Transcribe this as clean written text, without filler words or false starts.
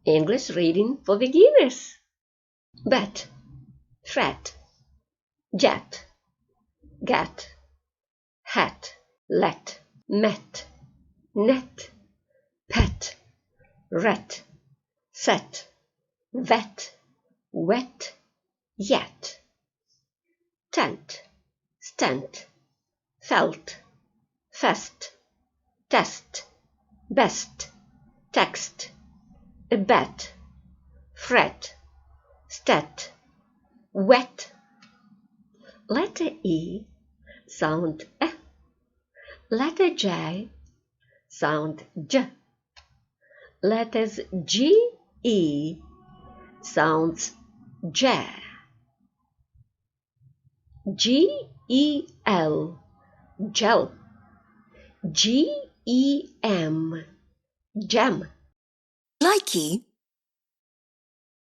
English reading for beginners. Bet, fret, jet, get, hat, let, met, net, pet, ret, set, vet, wet, yet, tent, stent, felt, fest, test, best, text, bet, fret, stat, wet. Letter E sound E. Letter J sound J. Letters G, E sounds J. G, E, L, gel. G, E, M, gem. Likey